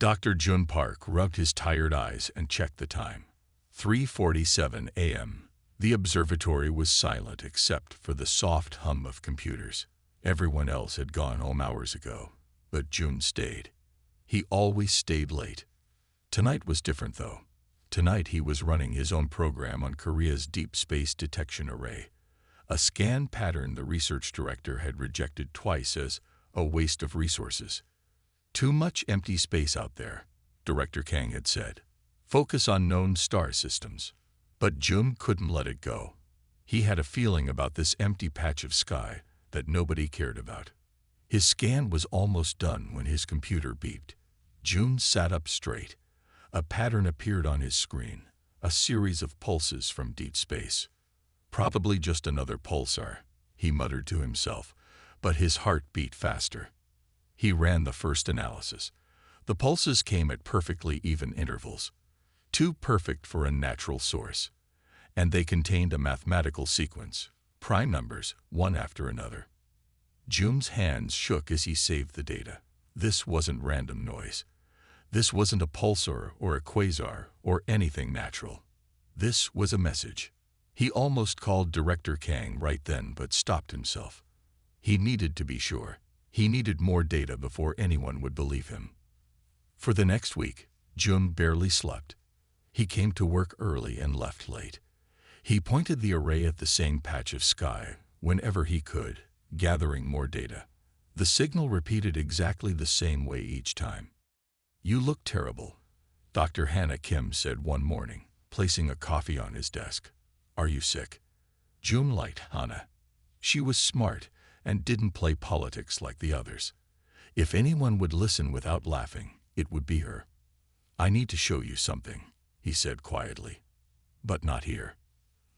Dr. Jun Park rubbed his tired eyes and checked the time. 3:47 a.m. The observatory was silent except for the soft hum of computers. Everyone else had gone home hours ago, but Jun stayed. He always stayed late. Tonight was different, though. Tonight he was running his own program on Korea's Deep Space Detection Array, a scan pattern the research director had rejected twice as a waste of resources. Too much empty space out there, Director Kang had said. Focus on known star systems. But Jun couldn't let it go. He had a feeling about this empty patch of sky that nobody cared about. His scan was almost done when his computer beeped. Jun sat up straight. A pattern appeared on his screen, a series of pulses from deep space. Probably just another pulsar, he muttered to himself, but his heart beat faster. He ran the first analysis. The pulses came at perfectly even intervals, too perfect for a natural source, and they contained a mathematical sequence, prime numbers, one after another. Jun's hands shook as he saved the data. This wasn't random noise. This wasn't a pulsar or a quasar or anything natural. This was a message. He almost called Director Kang right then but stopped himself. He needed to be sure. He needed more data before anyone would believe him. For the next week, Jun barely slept. He came to work early and left late. He pointed the array at the same patch of sky whenever he could, gathering more data. The signal repeated exactly the same way each time. "You look terrible," Dr. Hannah Kim said one morning, placing a coffee on his desk. "Are you sick?" Jun liked Hannah. She was smart and didn't play politics like the others. If anyone would listen without laughing, it would be her. "I need to show you something," he said quietly. "But not here."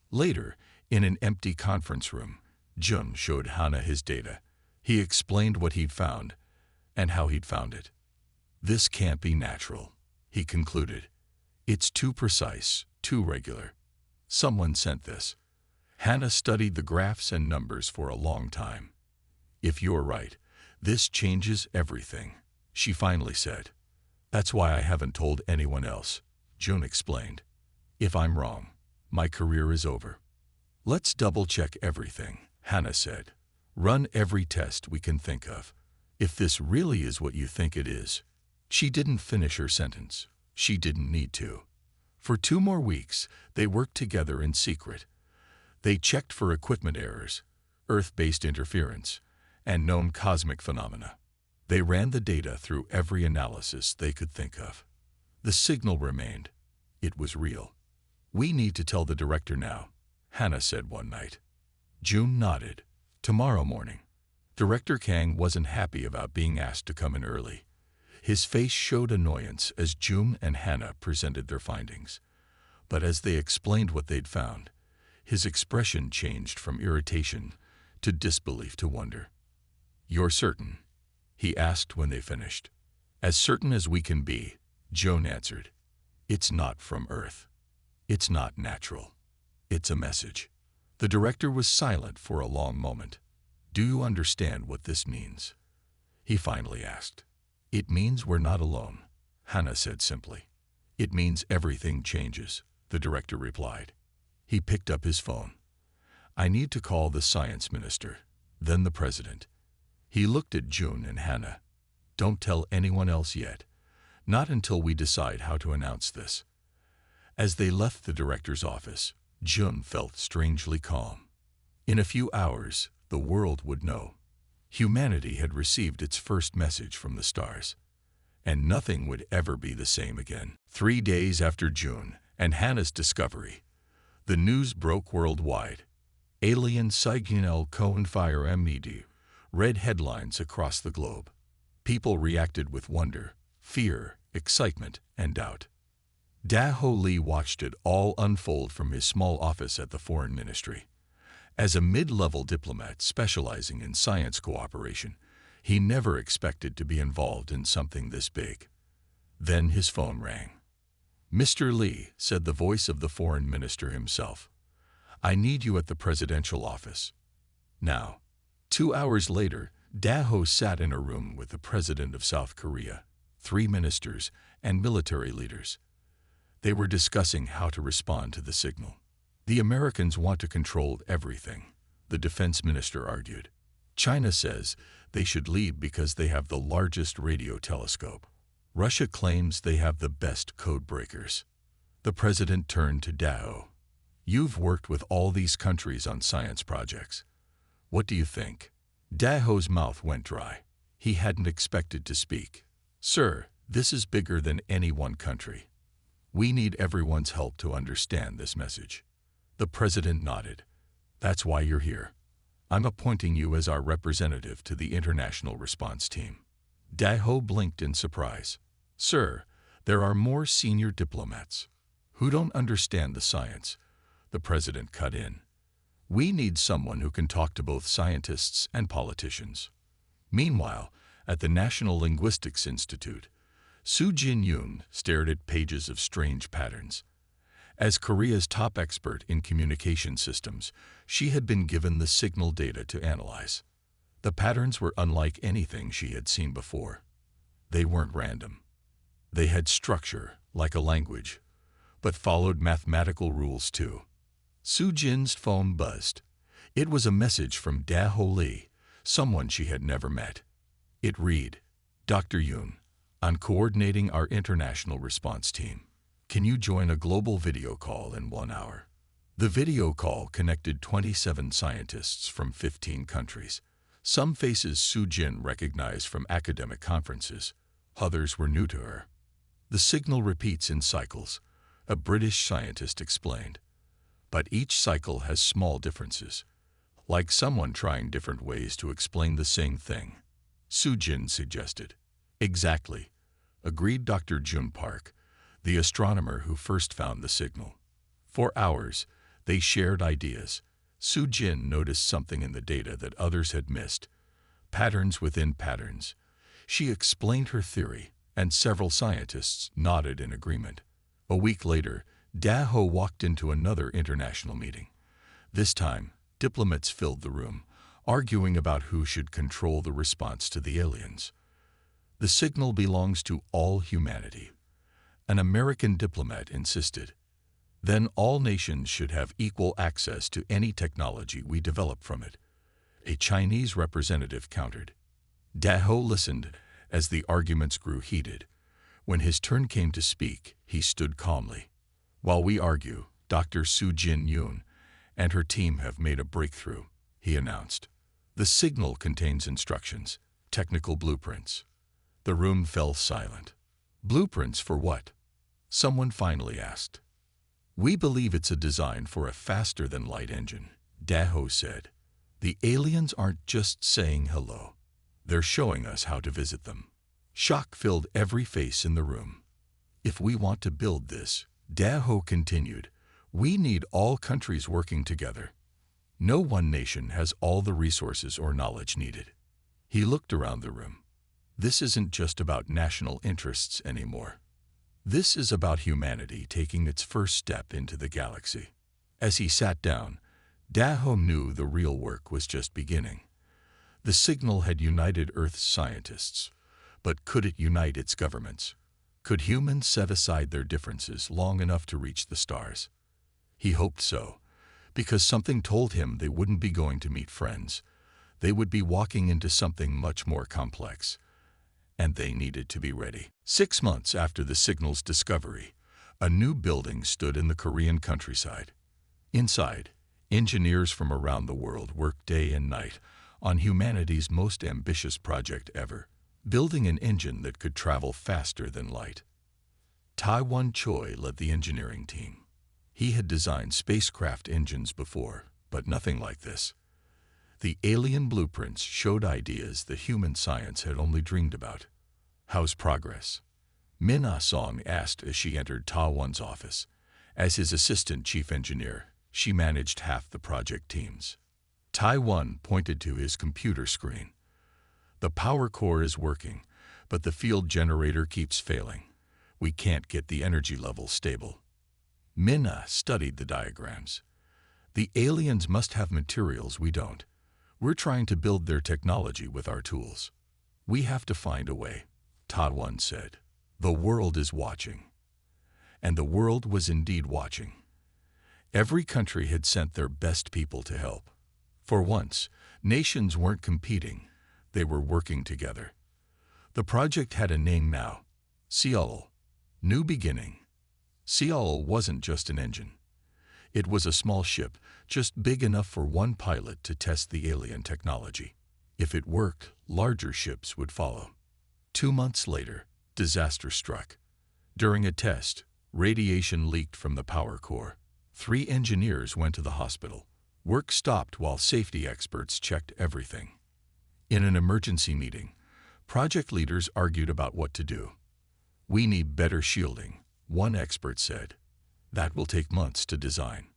Later, in an empty conference room, Jun showed Hannah his data. He explained what he'd found and how he'd found it. "This can't be natural," he concluded. "It's too precise, too regular. Someone sent this." Hannah studied the graphs and numbers for a long time. "If you're right, this changes everything," she finally said. "That's why I haven't told anyone else," Jun explained. "If I'm wrong, my career is over." "Let's double-check everything," Hannah said. "Run every test we can think of. If this really is what you think it is." She didn't finish her sentence. She didn't need to. For 2 more weeks, they worked together in secret. They checked for equipment errors, Earth-based interference, and known cosmic phenomena. They ran the data through every analysis they could think of. The signal remained. It was real. "We need to tell the director now," Hannah said one night. Jun nodded. "Tomorrow morning." Director Kang wasn't happy about being asked to come in early. His face showed annoyance as Jun and Hannah presented their findings. But as they explained what they'd found, his expression changed from irritation to disbelief to wonder. "You're certain?" he asked when they finished. "As certain as we can be," Jun answered. "It's not from Earth. It's not natural. It's a message." The director was silent for a long moment. "Do you understand what this means?" he finally asked. "It means we're not alone," Hannah said simply. "It means everything changes," the director replied. He picked up his phone. "I need to call the science minister, then the president." He looked at Jun and Hannah. "Don't tell anyone else yet. Not until we decide how to announce this." As they left the director's office, Jun felt strangely calm. In a few hours, the world would know. Humanity had received its first message from the stars, and nothing would ever be the same again. 3 days after Jun and Hannah's discovery, the news broke worldwide. "Alien signal confirmed MED" read headlines across the globe. People reacted with wonder, fear, excitement, and doubt. Da-Ho Lee watched it all unfold from his small office at the Foreign Ministry. As a mid-level diplomat specializing in science cooperation, he never expected to be involved in something this big. Then his phone rang. "Mr. Lee," said the voice of the foreign minister himself, "I need you at the presidential office now." 2 hours later, Da-Ho sat in a room with the president of South Korea. 3 ministers, and military leaders. They were discussing how to respond to the signal. The Americans want to control everything, the defense minister argued. China says they should lead because they have the largest radio telescope. Russia claims they have the best code breakers. The president turned to Dao. You've worked with all these countries on science projects. What do you think? Daho's mouth went dry. He hadn't expected to speak. Sir, this is bigger than any one country. We need everyone's help to understand this message. The president nodded. That's why you're here. I'm appointing you as our representative to the international response team. Daho blinked in surprise. Sir, there are more senior diplomats who don't understand the science. The president cut in. We need someone who can talk to both scientists and politicians. Meanwhile, at the National Linguistics Institute, Su Jin-yoon stared at pages of strange patterns. As Korea's top expert in communication systems, she had been given the signal data to analyze. The patterns were unlike anything she had seen before. They weren't random. They had structure, like a language, but followed mathematical rules too. Su Jin's phone buzzed. It was a message from Daho Lee, someone she had never met. It read, Dr. Yoon, I'm coordinating our international response team. Can you join a global video call in 1 hour? The video call connected 27 scientists from 15 countries. Some faces Su Jin recognized from academic conferences. Others were new to her. The signal repeats in cycles, a British scientist explained. But each cycle has small differences, like someone trying different ways to explain the same thing. Su Jin suggested. Exactly, agreed Dr. Jun Park, the astronomer who first found the signal. For hours, they shared ideas. Su Jin noticed something in the data that others had missed. Patterns within patterns. She explained her theory, and several scientists nodded in agreement. A week later, Daho walked into another international meeting. This time, diplomats filled the room, arguing about who should control the response to the aliens. The signal belongs to all humanity. An American diplomat insisted. Then all nations should have equal access to any technology we develop from it. A Chinese representative countered. Daho listened as the arguments grew heated. When his turn came to speak, he stood calmly. While we argue, Dr. Su Jin-yoon and her team have made a breakthrough, he announced. The signal contains instructions, technical blueprints. The room fell silent. Blueprints for what? Someone finally asked. We believe it's a design for a faster-than-light engine, Daho said. The aliens aren't just saying hello. They're showing us how to visit them. Shock filled every face in the room. If we want to build this, Daho continued, we need all countries working together. No one nation has all the resources or knowledge needed. He looked around the room. This isn't just about national interests anymore. This is about humanity taking its first step into the galaxy. As he sat down, Daho knew the real work was just beginning. The signal had united Earth's scientists, but could it unite its governments? Could humans set aside their differences long enough to reach the stars? He hoped so, because something told him they wouldn't be going to meet friends. They would be walking into something much more complex, and they needed to be ready. 6 months after the signal's discovery, a new building stood in the Korean countryside. Inside, engineers from around the world worked day and night on humanity's most ambitious project ever, building an engine that could travel faster than light. Taiwan Choi led the engineering team. He had designed spacecraft engines before, but nothing like this. The alien blueprints showed ideas that human science had only dreamed about. How's progress? Min Ah-song asked as she entered Taiwan's office. As his assistant chief engineer, she managed half the project teams. Taiwan pointed to his computer screen. The power core is working, but the field generator keeps failing. We can't get the energy level stable. Minna studied the diagrams. The aliens must have materials we don't. We're trying to build their technology with our tools. We have to find a way. Taiwan said. The world is watching. And the world was indeed watching. Every country had sent their best people to help. For once, nations weren't competing, they were working together. The project had a name now, Seoul, New Beginning. Seoul wasn't just an engine. It was a small ship, just big enough for one pilot to test the alien technology. If it worked, larger ships would follow. 2 months later, disaster struck. During a test, radiation leaked from the power core. 3 engineers went to the hospital. Work stopped while safety experts checked everything. In an emergency meeting, project leaders argued about what to do. We need better shielding, one expert said. That will take months to design.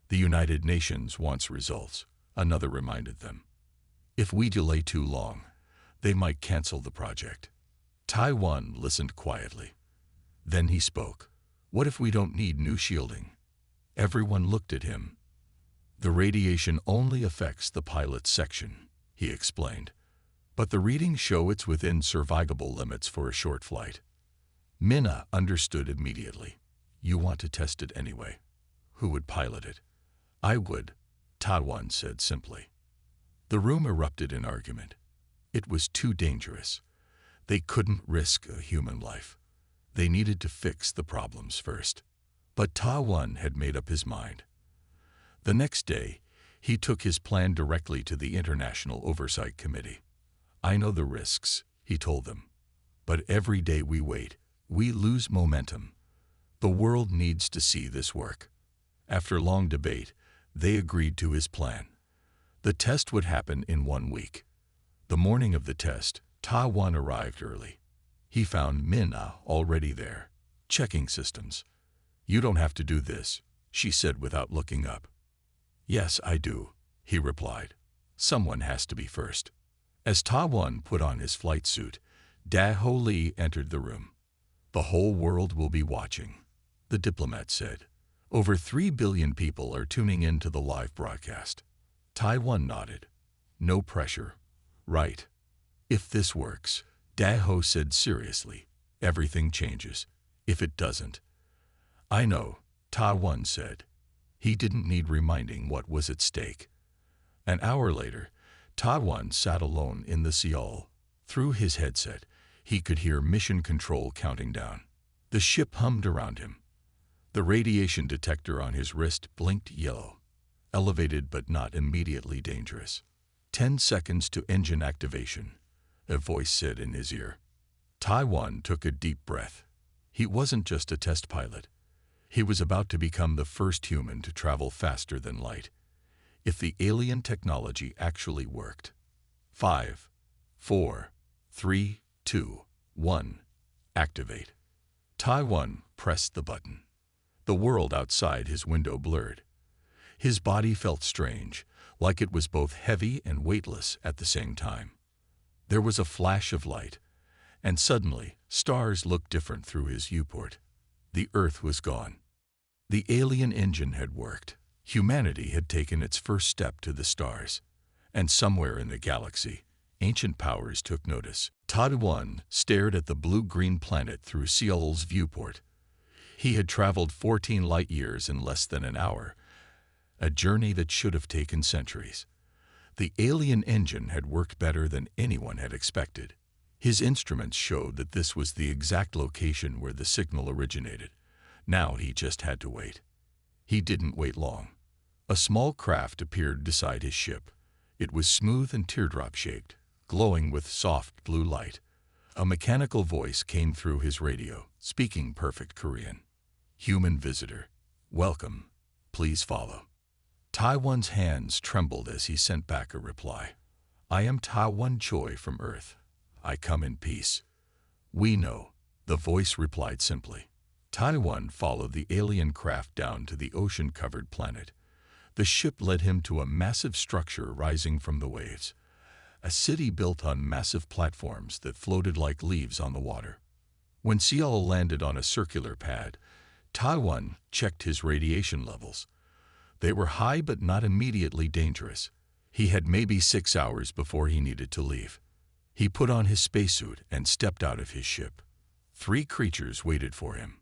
The United Nations wants results, another reminded them. If we delay too long, they might cancel the project. Taiwan listened quietly. Then he spoke. What if we don't need new shielding? Everyone looked at him. The radiation only affects the pilot's section, he explained. But the readings show it's within survivable limits for a short flight. Minna understood immediately. You want to test it anyway. Who would pilot it? I would, Taiwan said simply. The room erupted in argument. It was too dangerous. They couldn't risk a human life. They needed to fix the problems first. But Taiwan had made up his mind. The next day, he took his plan directly to the International Oversight Committee. I know the risks, he told them. But every day we wait, we lose momentum. The world needs to see this work. After long debate, they agreed to his plan. The test would happen in 1 week. The morning of the test, Taiwan arrived early. He found Minna already there, checking systems. You don't have to do this, she said without looking up. Yes, I do, he replied. Someone has to be first. As Taiwan put on his flight suit, Da-Ho Lee entered the room. The whole world will be watching, the diplomat said. Over 3 billion people are tuning in to the live broadcast. Taiwan nodded. No pressure. Right. If this works, Da-Ho said seriously, everything changes. If it doesn't. I know, Taiwan said. He didn't need reminding what was at stake. An hour later, Taiwan sat alone in the Seoul. Through his headset, he could hear mission control counting down. The ship hummed around him. The radiation detector on his wrist blinked yellow. Elevated but not immediately dangerous. 10 seconds to engine activation, a voice said in his ear. Taiwan took a deep breath. He wasn't just a test pilot. He was about to become the first human to travel faster than light. If the alien technology actually worked. 5, 4, 3, 2, 1. Activate. Taiwan pressed the button. The world outside his window blurred. His body felt strange, like it was both heavy and weightless at the same time. There was a flash of light, and suddenly stars looked different through his viewport. The Earth was gone. The alien engine had worked. Humanity had taken its first step to the stars. And somewhere in the galaxy, ancient powers took notice. Taiwan stared at the blue-green planet through Seoul's viewport. He had traveled 14 light years in less than an hour, a journey that should have taken centuries. The alien engine had worked better than anyone had expected. His instruments showed that this was the exact location where the signal originated. Now he just had to wait. He didn't wait long. A small craft appeared beside his ship. It was smooth and teardrop-shaped, glowing with soft blue light. A mechanical voice came through his radio, speaking perfect Korean. Human visitor, welcome. Please follow. Taiwan's hands trembled as he sent back a reply. I am Taiwan Choi from Earth. I come in peace. We know, the voice replied simply. Taiwan followed the alien craft down to the ocean-covered planet. The ship led him to a massive structure rising from the waves. A city built on massive platforms that floated like leaves on the water. When Seoul landed on a circular pad, Taiwan checked his radiation levels. They were high but not immediately dangerous. He had maybe 6 hours before he needed to leave. He put on his spacesuit and stepped out of his ship. 3 creatures waited for him.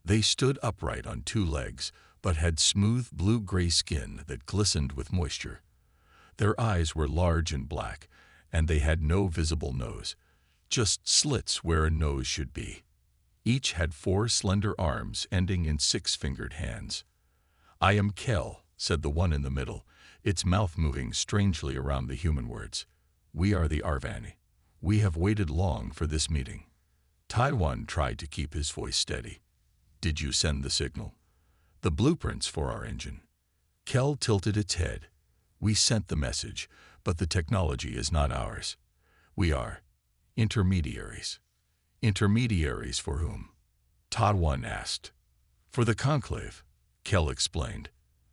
They stood upright on 2 legs, but had smooth blue-gray skin that glistened with moisture. Their eyes were large and black, and they had no visible nose, just slits where a nose should be. Each had 4 slender arms ending in 6-fingered hands. "I am Kel," said the one in the middle, its mouth moving strangely around the human words. "We are the Arvani. We have waited long for this meeting." Taiwan tried to keep his voice steady. "Did you send the signal?" "The blueprints for our engine." Kel tilted its head. "We sent the message, but the technology is not ours. We are intermediaries." "Intermediaries for whom?" Taiwan asked. "For the Conclave," Kel explained.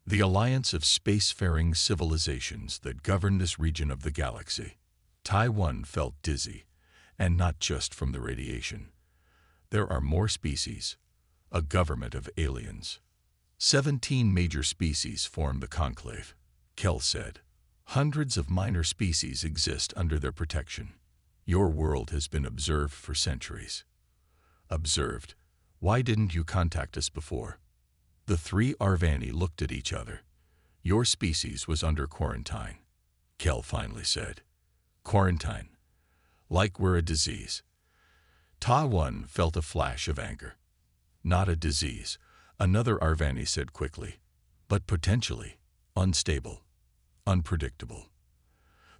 "The alliance of spacefaring civilizations that govern this region of the galaxy." Taiwan felt dizzy, and not just from the radiation. There are more species, a government of aliens. 17 major species form the Conclave, Kel said. Hundreds of minor species exist under their protection. Your world has been observed for centuries. Observed? Why didn't you contact us before? The 3 Arvani looked at each other. Your species was under quarantine, Kel finally said. Quarantine? Like we're a disease. Taiwan felt a flash of anger. Not a disease, another Arvani said quickly, but potentially unstable, unpredictable.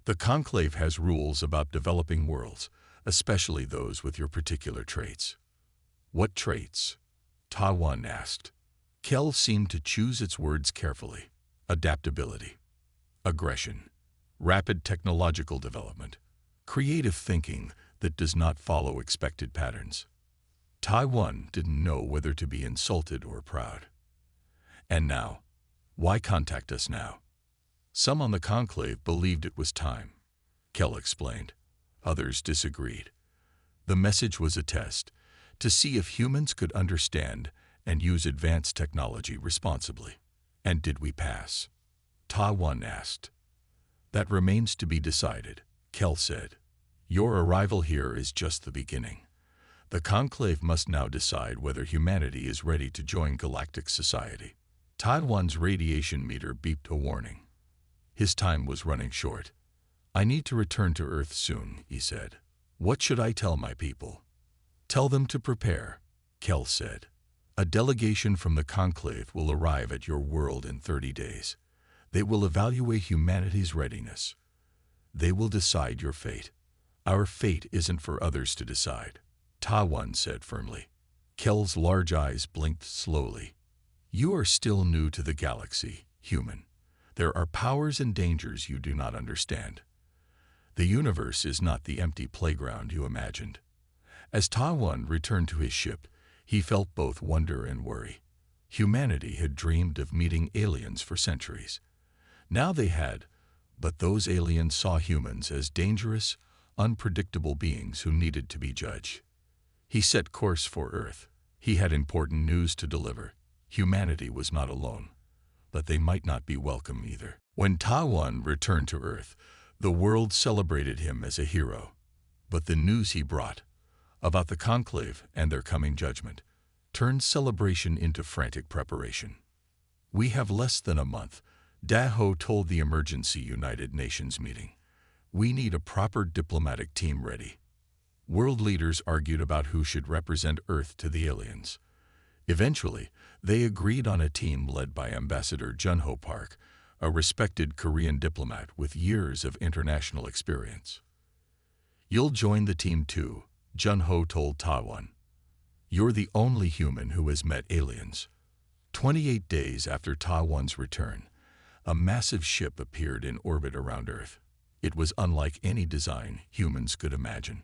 The Conclave has rules about developing worlds, especially those with your particular traits. What traits? Taiwan asked. Kel seemed to choose its words carefully. Adaptability, aggression, rapid technological development, creative thinking that does not follow expected patterns. Taiwan didn't know whether to be insulted or proud. And now, why contact us now? Some on the Conclave believed it was time, Kel explained. Others disagreed. The message was a test, to see if humans could understand and use advanced technology responsibly. And did we pass? Taiwan asked. That remains to be decided, Kel said. Your arrival here is just the beginning. The Conclave must now decide whether humanity is ready to join galactic society. Taiwan's radiation meter beeped a warning. His time was running short. I need to return to Earth soon, he said. What should I tell my people? Tell them to prepare, Kel said. A delegation from the Conclave will arrive at your world in 30 days. They will evaluate humanity's readiness. They will decide your fate. Our fate isn't for others to decide, Taiwan said firmly. Kel's large eyes blinked slowly. You are still new to the galaxy, human. There are powers and dangers you do not understand. The universe is not the empty playground you imagined. As Taiwan returned to his ship, he felt both wonder and worry. Humanity had dreamed of meeting aliens for centuries. Now they had, but those aliens saw humans as dangerous, unpredictable beings who needed to be judged. He set course for Earth. He had important news to deliver. Humanity was not alone, but they might not be welcome either. When Taiwan returned to Earth, the world celebrated him as a hero. But the news he brought, about the Conclave and their coming judgment, turned celebration into frantic preparation. We have less than a month, Daho told the emergency United Nations meeting. We need a proper diplomatic team ready. World leaders argued about who should represent Earth to the aliens. Eventually, they agreed on a team led by Ambassador Junho Park, a respected Korean diplomat with years of international experience. You'll join the team too, Junho told Taiwan. You're the only human who has met aliens. 28 days after Taiwan's return, a massive ship appeared in orbit around Earth. It was unlike any design humans could imagine.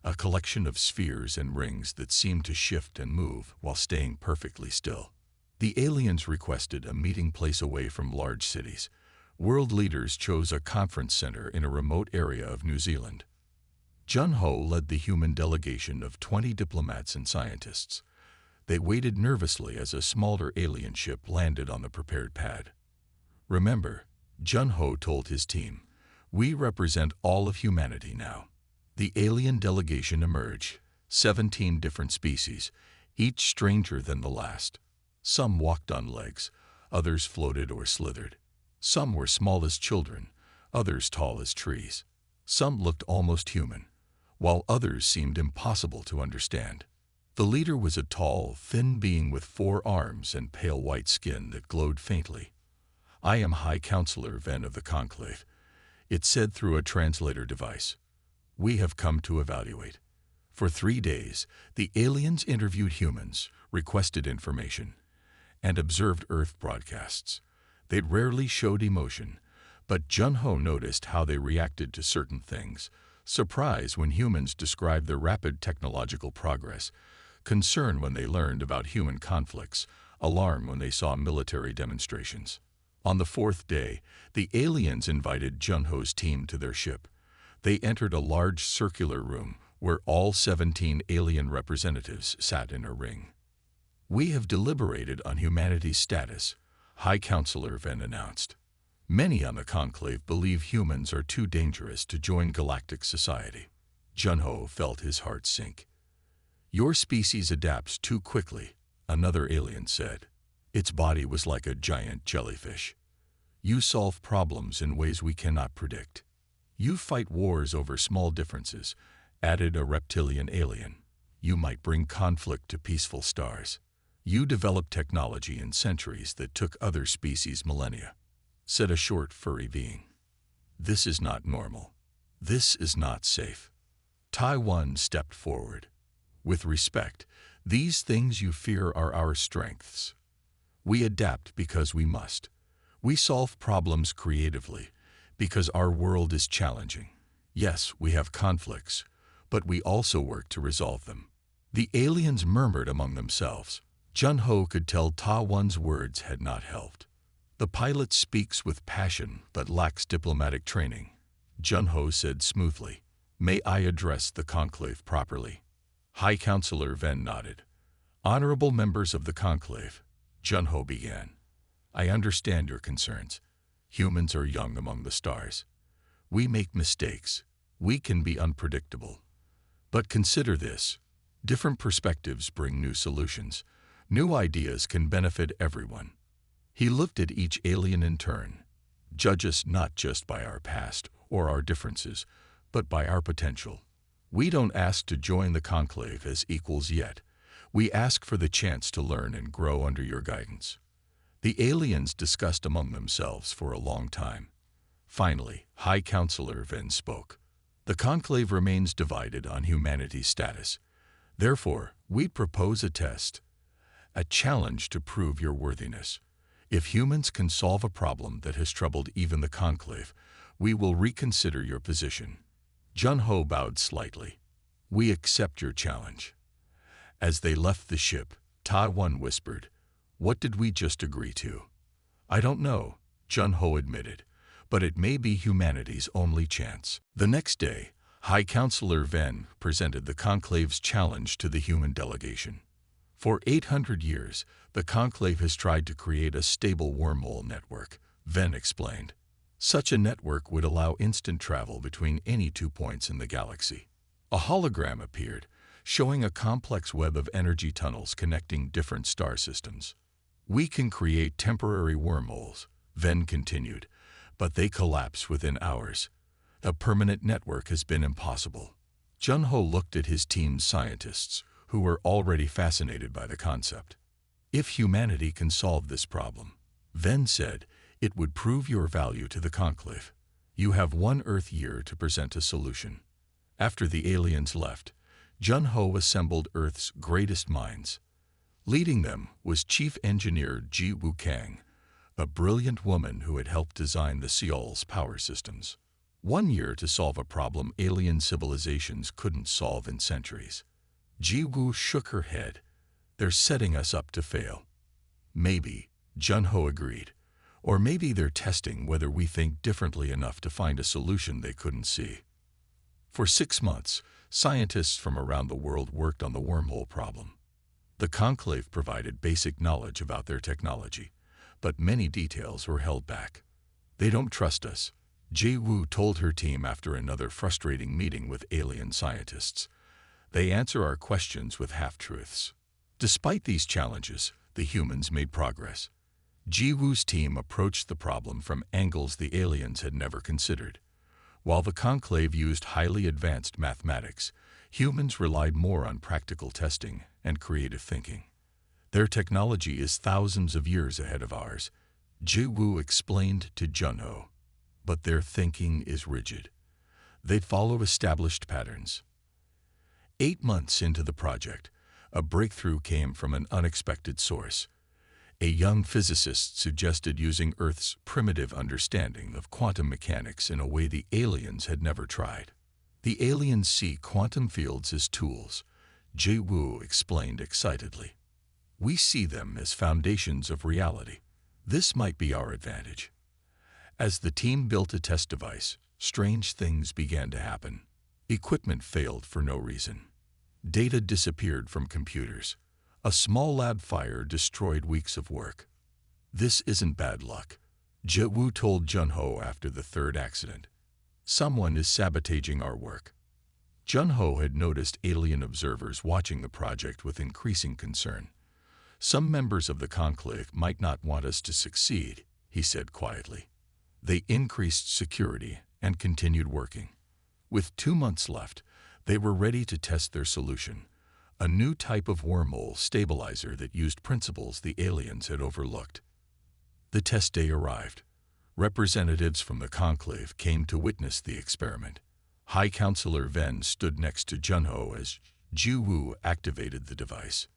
A collection of spheres and rings that seemed to shift and move while staying perfectly still. The aliens requested a meeting place away from large cities. World leaders chose a conference center in a remote area of New Zealand. Junho led the human delegation of 20 diplomats and scientists. They waited nervously as a smaller alien ship landed on the prepared pad. Remember, Junho told his team, we represent all of humanity now. The alien delegation emerged, 17 different species, each stranger than the last. Some walked on legs, others floated or slithered. Some were small as children, others tall as trees. Some looked almost human, while others seemed impossible to understand. The leader was a tall, thin being with 4 arms and pale white skin that glowed faintly. "I am High Counselor Ven of the Conclave," it said through a translator device. "We have come to evaluate." For 3 days, the aliens interviewed humans, requested information, and observed Earth broadcasts. They rarely showed emotion, but Jun-Ho noticed how they reacted to certain things: surprise when humans described their rapid technological progress, concern when they learned about human conflicts, alarm when they saw military demonstrations. On the 4th day, the aliens invited Jun-Ho's team to their ship. They entered a large circular room where all 17 alien representatives sat in a ring. "We have deliberated on humanity's status," High Counselor Ven announced. "Many on the Conclave believe humans are too dangerous to join galactic society." Jun-Ho felt his heart sink. "Your species adapts too quickly," another alien said. "Its body was like a giant jellyfish. You solve problems in ways we cannot predict. You fight wars over small differences," added a reptilian alien. "You might bring conflict to peaceful stars. You develop technology in centuries that took other species millennia," said a short, furry being. "This is not normal. This is not safe." Taiwan stepped forward. "With respect, these things you fear are our strengths. We adapt because we must. We solve problems creatively because our world is challenging. Yes, we have conflicts, but we also work to resolve them." The aliens murmured among themselves. Jun-Ho could tell Taiwan's words had not helped. "The pilot speaks with passion but lacks diplomatic training," Jun-Ho said smoothly. "May I address the Conclave properly?" High Counselor Ven nodded. "Honorable members of the Conclave," Jun-Ho began, "I understand your concerns. Humans are young among the stars. We make mistakes. We can be unpredictable. But consider this: different perspectives bring new solutions. New ideas can benefit everyone." He looked at each alien in turn. "Judge us not just by our past or our differences, but by our potential. We don't ask to join the Conclave as equals yet. We ask for the chance to learn and grow under your guidance." The aliens discussed among themselves for a long time. Finally, High Counselor Ven spoke. "The Conclave remains divided on humanity's status. Therefore, we propose a test, a challenge to prove your worthiness. If humans can solve a problem that has troubled even the Conclave, we will reconsider your position." Jun-Ho bowed slightly. "We accept your challenge." As they left the ship, Taiwan whispered, "What did we just agree to?" "I don't know," Jun-Ho admitted, "but it may be humanity's only chance." The next day, High Counselor Ven presented the Conclave's challenge to the human delegation. "For 800 years, the Conclave has tried to create a stable wormhole network," Ven explained. "Such a network would allow instant travel between any 2 points in the galaxy." A hologram appeared, showing a complex web of energy tunnels connecting different star systems. "We can create temporary wormholes," Ven continued, "but they collapse within hours. A permanent network has been impossible." Jun-Ho looked at his team's scientists, who were already fascinated by the concept. "If humanity can solve this problem," Ven said, "it would prove your value to the Conclave. You have 1 Earth year to present a solution." After the aliens left, Jun-Ho assembled Earth's greatest minds. Leading them was Chief Engineer Ji Wukang, a brilliant woman who had helped design the Seoul's power systems. 1 year to solve a problem alien civilizations couldn't solve in centuries. Ji Wu shook her head. "They're setting us up to fail." "Maybe," Jun-Ho agreed. "Or maybe they're testing whether we think differently enough to find a solution they couldn't see." For 6 months, scientists from around the world worked on the wormhole problem. The Conclave provided basic knowledge about their technology, but many details were held back. "They don't trust us," Ji Woo told her team after another frustrating meeting with alien scientists. They answer our questions with half-truths. Despite these challenges, the humans made progress. Ji Woo's team approached the problem from angles the aliens had never considered. While the conclave used highly advanced mathematics, humans relied more on practical testing and creative thinking. Their technology is thousands of years ahead of ours, Ji Woo explained to Junho. But their thinking is rigid. They follow established patterns. 8 months into the project, a breakthrough came from an unexpected source. A young physicist suggested using Earth's primitive understanding of quantum mechanics in a way the aliens had never tried. The aliens see quantum fields as tools, Ji Woo explained excitedly. We see them as foundations of reality. This might be our advantage. As the team built a test device, strange things began to happen. Equipment failed for no reason. Data disappeared from computers. A small lab fire destroyed weeks of work. This isn't bad luck, Ji Woo told Junho after the third accident. Someone is sabotaging our work. Junho had noticed alien observers watching the project with increasing concern. Some members of the conclave might not want us to succeed, he said quietly. They increased security and continued working. With 2 months left, they were ready to test their solution, a new type of wormhole stabilizer that used principles the aliens had overlooked. The test day arrived. Representatives from the conclave came to witness the experiment. High Counselor Ven stood next to Junho as Ji Woo activated the device.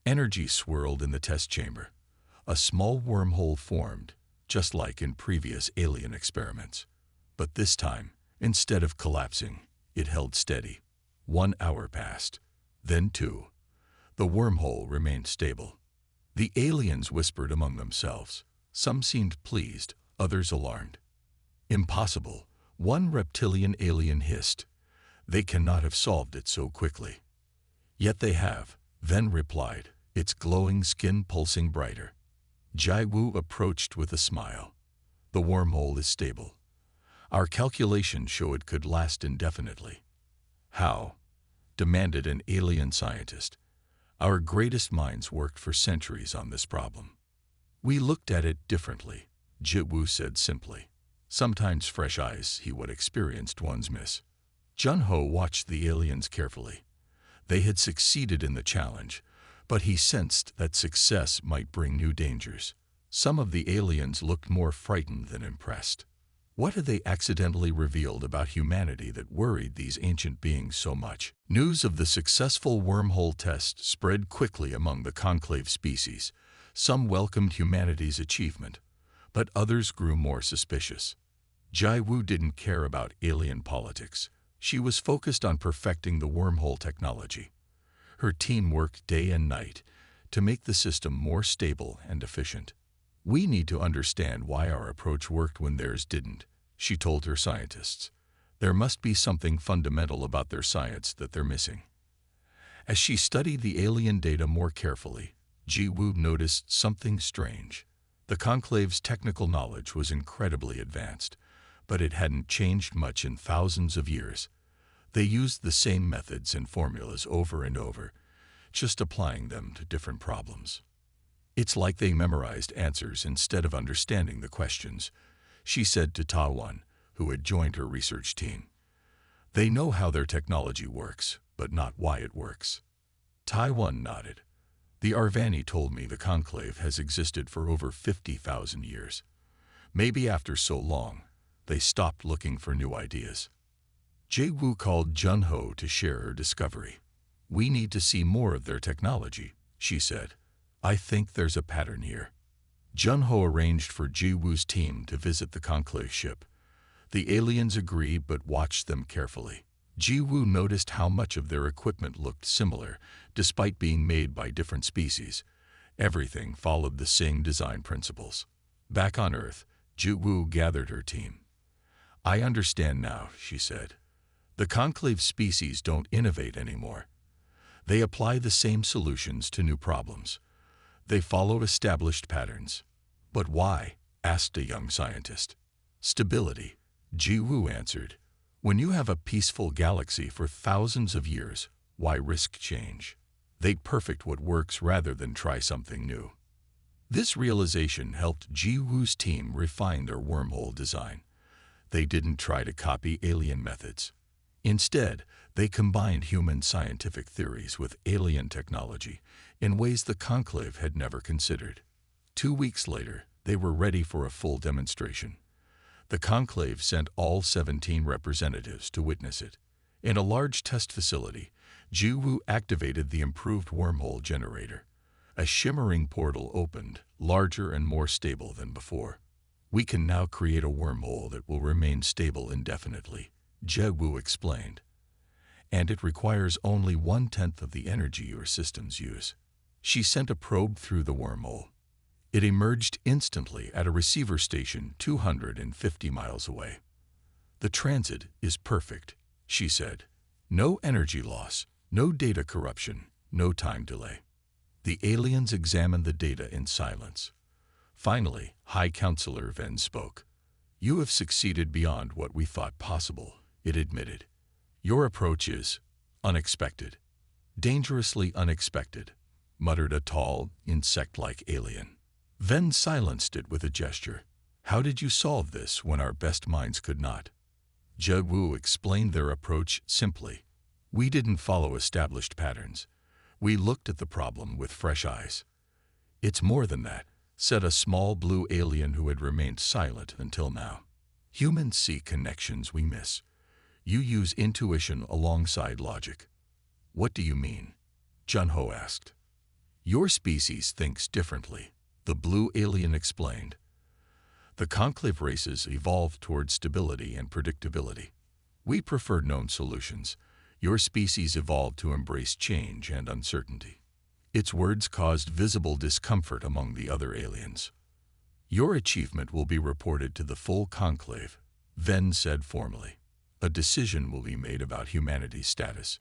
Energy swirled in the test chamber. A small wormhole formed, just like in previous alien experiments. But this time, instead of collapsing, it held steady. 1 hour passed, then 2. The wormhole remained stable. The aliens whispered among themselves. Some seemed pleased, others alarmed. Impossible, one reptilian alien hissed. They cannot have solved it so quickly. Yet they have, Ven replied, its glowing skin pulsing brighter. Ji Woo approached with a smile. The wormhole is stable. Our calculations show it could last indefinitely. How? Demanded an alien scientist. Our greatest minds worked for centuries on this problem. We looked at it differently, Ji Woo said simply. Sometimes fresh eyes see what experienced ones miss. Junho watched the aliens carefully. They had succeeded in the challenge, but he sensed that success might bring new dangers. Some of the aliens looked more frightened than impressed. What had they accidentally revealed about humanity that worried these ancient beings so much? News of the successful wormhole test spread quickly among the conclave species. Some welcomed humanity's achievement, but others grew more suspicious. Ji Woo didn't care about alien politics. She was focused on perfecting the wormhole technology. Her team worked day and night to make the system more stable and efficient. We need to understand why our approach worked when theirs didn't, she told her scientists. There must be something fundamental about their science that they're missing. As she studied the alien data more carefully, Ji Woo noticed something strange. The conclave's technical knowledge was incredibly advanced, but it hadn't changed much in thousands of years. They used the same methods and formulas over and over, just applying them to different problems. It's like they memorized answers instead of understanding the questions, she said to Tawan, who had joined her research team. They know how their technology works, but not why it works. Taiwan nodded. The Arvani told me the conclave has existed for over 50,000 years. Maybe after so long, they stopped looking for new ideas. Ji Woo called Junho to share her discovery. We need to see more of their technology, she said. I think there's a pattern here. Junho arranged for Ji Woo's team to visit the conclave ship. The aliens agreed but watched them carefully. Ji Woo noticed how much of their equipment looked similar, despite being made by different species. Everything followed the same design principles. Back on Earth, Ji Woo gathered her team. I understand now, she said. The conclave species don't innovate anymore. They apply the same solutions to new problems. They follow established patterns. But why? Asked a young scientist. Stability, Ji Wu answered, "When you have a peaceful galaxy for thousands of years, why risk change? They'd perfect what works rather than try something new." This realization helped Ji Wu's team refine their wormhole design. They didn't try to copy alien methods. Instead, they combined human scientific theories with alien technology in ways the Conclave had never considered. 2 weeks later, they were ready for a full demonstration. The Conclave sent all 17 representatives to witness it. In a large test facility, Ji Wu activated the improved wormhole generator. A shimmering portal opened, larger and more stable than before. "We can now create a wormhole that will remain stable indefinitely," Ji Wu explained. "And it requires only 1/10 of the energy your systems use." She sent a probe through the wormhole. It emerged instantly at a receiver station 250 miles away. "The transit is perfect," she said. "No energy loss, no data corruption, no time delay." The aliens examined the data in silence. Finally, High Counselor Ven spoke. "You have succeeded beyond what we thought possible," it admitted. "Your approach is unexpected. Dangerously unexpected," muttered a tall, insect-like alien. Ven silenced it with a gesture. "How did you solve this when our best minds could not?" Ji Wu explained their approach simply. "We didn't follow established patterns. We looked at the problem with fresh eyes." "It's more than that," said a small blue alien who had remained silent until now. "Humans see connections we miss. You use intuition alongside logic." "What do you mean?" Junho asked. "Your species thinks differently," the blue alien explained. "The Conclave races evolved toward stability and predictability. We prefer known solutions. Your species evolved to embrace change and uncertainty." Its words caused visible discomfort among the other aliens. "Your achievement will be reported to the full Conclave," Ven said formally. "A decision will be made about humanity's status."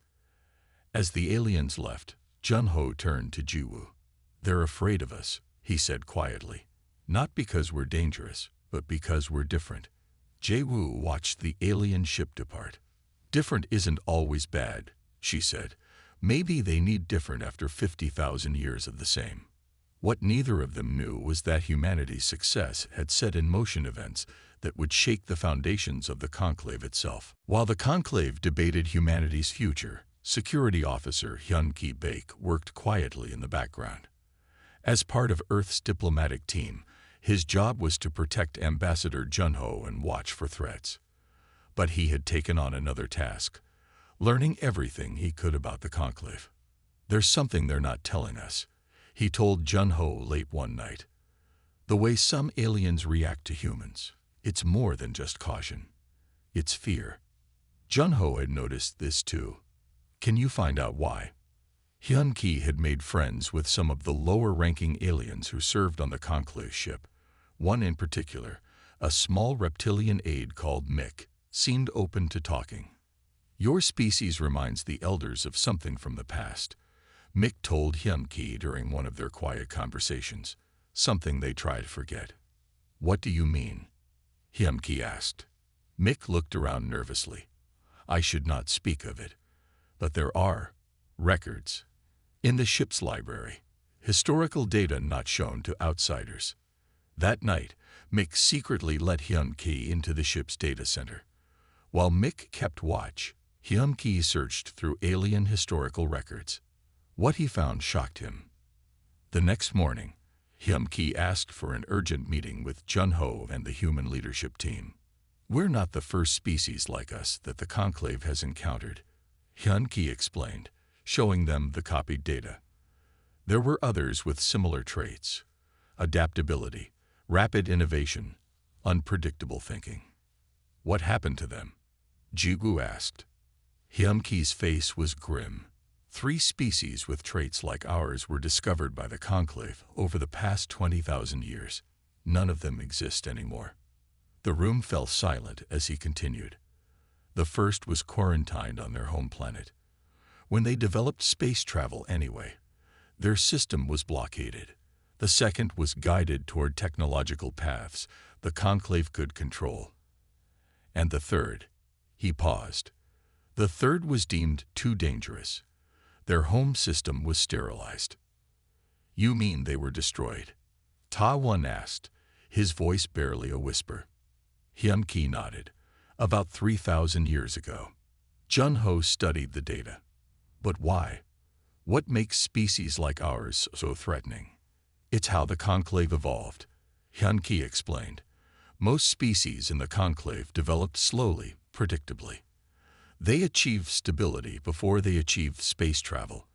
As the aliens left, Junho turned to Ji Wu. "They're afraid of us," he said quietly. "Not because we're dangerous, but because we're different." Ji Wu watched the alien ship depart. "Different isn't always bad," she said. "Maybe they need different after 50,000 years of the same." What neither of them knew was that humanity's success had set in motion events that would shake the foundations of the Conclave itself. While the Conclave debated humanity's future, Security Officer Hyun-Ki Baek worked quietly in the background. As part of Earth's diplomatic team, his job was to protect Ambassador Junho and watch for threats. But he had taken on another task, learning everything he could about the Conclave. "There's something they're not telling us," he told Junho late one night. "The way some aliens react to humans, it's more than just caution. It's fear." Junho had noticed this too. "Can you find out why?" Hyun-Ki had made friends with some of the lower-ranking aliens who served on the Conclave ship. One in particular, a small reptilian aide called Mick, seemed open to talking. "Your species reminds the elders of something from the past," Mick told Hyun-Ki during one of their quiet conversations, "something they try to forget." "What do you mean?" Hyun-Ki asked. Mick looked around nervously. "I should not speak of it, but there are records in the ship's library, historical data not shown to outsiders." That night, Mick secretly let Hyun-Ki into the ship's data center. While Mick kept watch, Hyun-Ki searched through alien historical records. What he found shocked him. The next morning, Hyun-Ki asked for an urgent meeting with Junho and the human leadership team. "We're not the first species like us that the Conclave has encountered," Hyun-Ki explained, showing them the copied data. "There were others with similar traits: adaptability, rapid innovation, unpredictable thinking." "What happened to them?" Ji Wu asked. Hyun-Ki's face was grim. 3 species with traits like ours were discovered by the Conclave over the past 20,000 years. None of them exist anymore. The room fell silent as he continued. The first was quarantined on their home planet. When they developed space travel anyway, their system was blockaded. The second was guided toward technological paths the Conclave could control. And the third? He paused. The third was deemed too dangerous. Their home system was sterilized. You mean they were destroyed? Ta-One asked, his voice barely a whisper. Hyun-Ki nodded. About 3,000 years ago. Jun-Ho studied the data. But why? What makes species like ours so threatening? It's how the conclave evolved, Hyun-Ki explained. Most species in the conclave developed slowly, predictably. They achieved stability before they achieved space travel.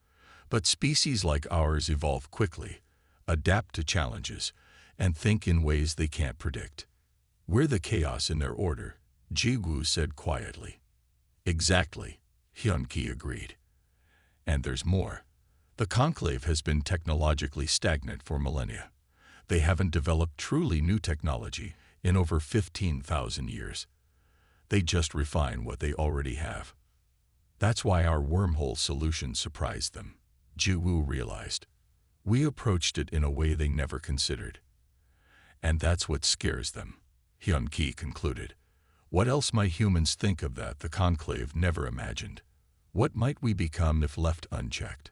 But species like ours evolve quickly, adapt to challenges, and think in ways they can't predict. We're the chaos in their order, Ji-Woo said quietly. Exactly, Hyun-Ki agreed. And there's more. The conclave has been technologically stagnant for millennia. They haven't developed truly new technology in over 15,000 years. They just refine what they already have. That's why our wormhole solution surprised them, Ji-Woo realized. We approached it in a way they never considered. And that's what scares them, Hyun-Ki concluded. What else might humans think of that the conclave never imagined? What might we become if left unchecked?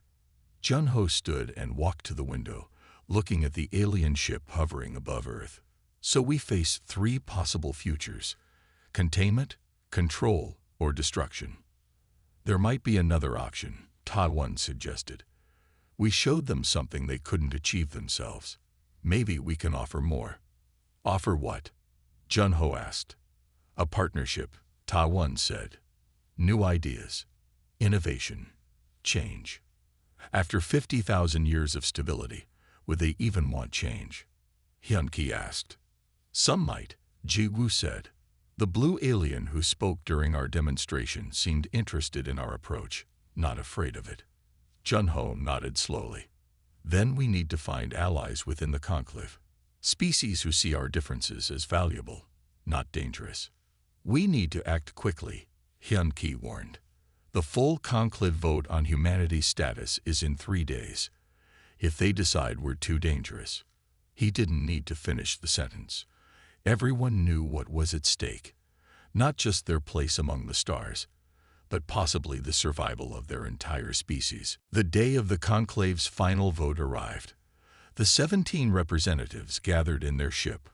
Jun-Ho stood and walked to the window, looking at the alien ship hovering above Earth. So we face three possible futures: containment, control, or destruction. There might be another option, Ta-One suggested. We showed them something they couldn't achieve themselves. Maybe we can offer more. Offer what? Jun-Ho asked. A partnership, Ta-One said. New ideas, innovation, change. After 50,000 years of stability, would they even want change? Hyun-Ki asked. Some might, Ji-Woo said. The blue alien who spoke during our demonstration seemed interested in our approach, not afraid of it. Jun-Ho nodded slowly. Then we need to find allies within the conclave. Species who see our differences as valuable, not dangerous. We need to act quickly, Hyun-Ki warned. The full conclave vote on humanity's status is in 3 days. If they decide we're too dangerous. He didn't need to finish the sentence. Everyone knew what was at stake. Not just their place among the stars, but possibly the survival of their entire species. The day of the conclave's final vote arrived. The 17 representatives gathered in their ship,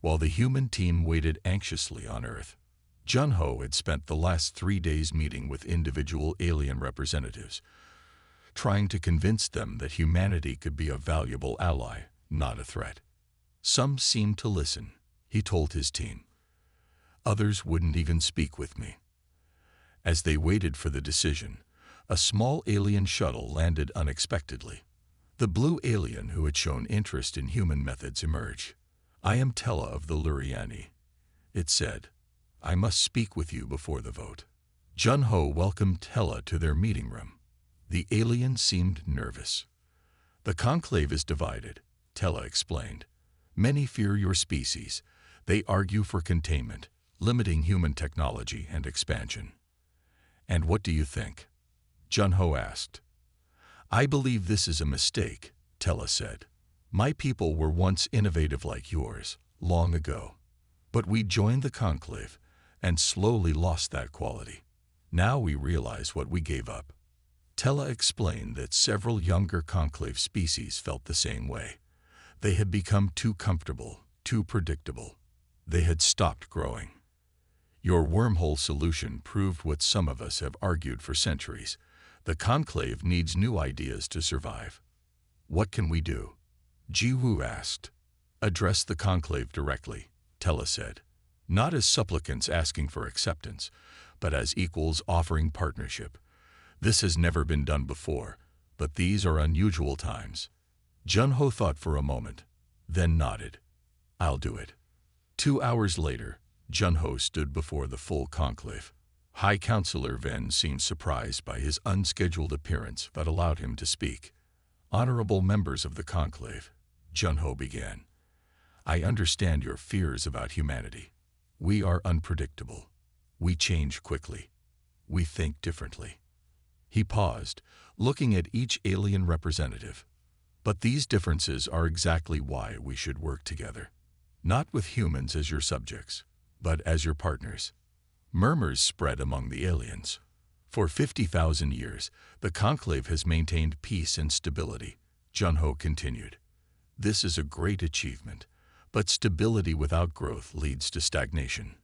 while the human team waited anxiously on Earth. Jun-Ho had spent the last 3 days meeting with individual alien representatives, trying to convince them that humanity could be a valuable ally, not a threat. Some seemed to listen, he told his team. Others wouldn't even speak with me. As they waited for the decision, a small alien shuttle landed unexpectedly. The blue alien who had shown interest in human methods emerged. I am Tella of the Luriani, it said. I must speak with you before the vote. Jun-Ho welcomed Tella to their meeting room. The alien seemed nervous. The conclave is divided, Tella explained. Many fear your species. They argue for containment, limiting human technology and expansion. And what do you think? Jun-Ho asked. I believe this is a mistake, Tella said. My people were once innovative like yours, long ago. But we joined the conclave and slowly lost that quality. Now we realize what we gave up. Tella explained that several younger conclave species felt the same way. They had become too comfortable, too predictable. They had stopped growing. Your wormhole solution proved what some of us have argued for centuries. The conclave needs new ideas to survive. What can we do? Ji-Woo asked. Address the conclave directly, Tella said. Not as supplicants asking for acceptance, but as equals offering partnership. This has never been done before, but these are unusual times. Jun-Ho thought for a moment, then nodded. I'll do it. 2 hours later, Jun-Ho stood before the full conclave. High Counselor Ven seemed surprised by his unscheduled appearance but allowed him to speak. Honorable members of the conclave, Jun-Ho began. I understand your fears about humanity. We are unpredictable. We change quickly. We think differently. He paused, looking at each alien representative. But these differences are exactly why we should work together. Not with humans as your subjects, but as your partners. Murmurs spread among the aliens. For 50,000 years, the Conclave has maintained peace and stability, Jun-Ho continued. This is a great achievement, but stability without growth leads to stagnation.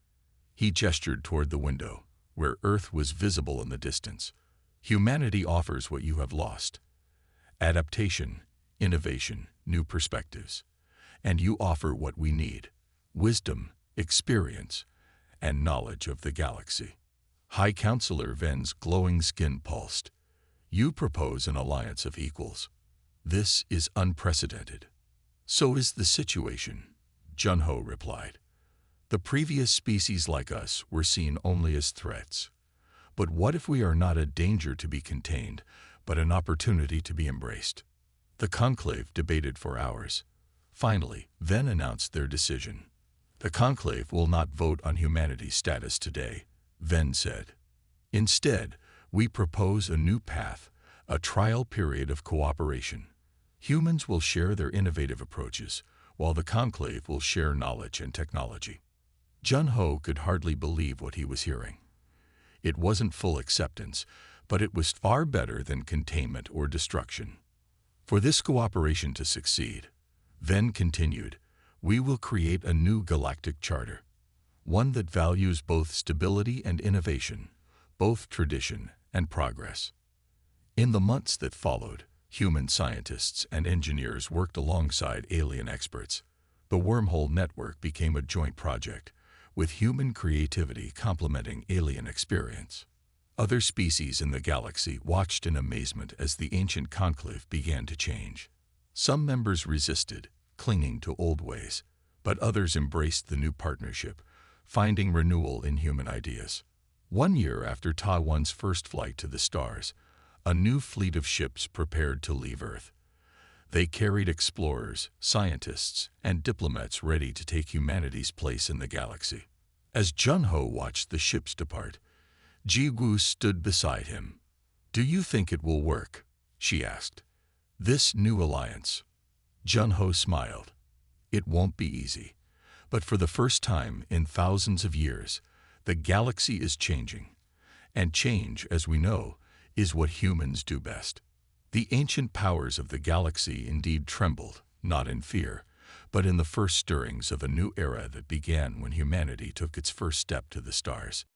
He gestured toward the window, where Earth was visible in the distance. Humanity offers what you have lost: adaptation, innovation, new perspectives. And you offer what we need: wisdom, experience, and knowledge of the galaxy. High Counselor Ven's glowing skin pulsed. You propose an alliance of equals. This is unprecedented. So is the situation, Jun-Ho replied. The previous species like us were seen only as threats. But what if we are not a danger to be contained, but an opportunity to be embraced? The Conclave debated for hours. Finally, Ven announced their decision. The Conclave will not vote on humanity's status today, Ven said. Instead, we propose a new path, a trial period of cooperation. Humans will share their innovative approaches, while the Conclave will share knowledge and technology. Jun-Ho could hardly believe what he was hearing. It wasn't full acceptance, but it was far better than containment or destruction. For this cooperation to succeed, Ven continued, we will create a new galactic charter, one that values both stability and innovation, both tradition and progress. In the months that followed, human scientists and engineers worked alongside alien experts. The wormhole network became a joint project, with human creativity complementing alien experience. Other species in the galaxy watched in amazement as the ancient conclave began to change. Some members resisted, clinging to old ways, but others embraced the new partnership, finding renewal in human ideas. 1 year after Ta-1's first flight to the stars, a new fleet of ships prepared to leave Earth. They carried explorers, scientists, and diplomats ready to take humanity's place in the galaxy. As Jun-Ho watched the ships depart, Ji-Woo stood beside him. Do you think it will work? She asked. This new alliance. Jun-Ho smiled. It won't be easy, but for the first time in thousands of years, the galaxy is changing. And change, as we know, is what humans do best. The ancient powers of the galaxy indeed trembled, not in fear, but in the first stirrings of a new era that began when humanity took its first step to the stars.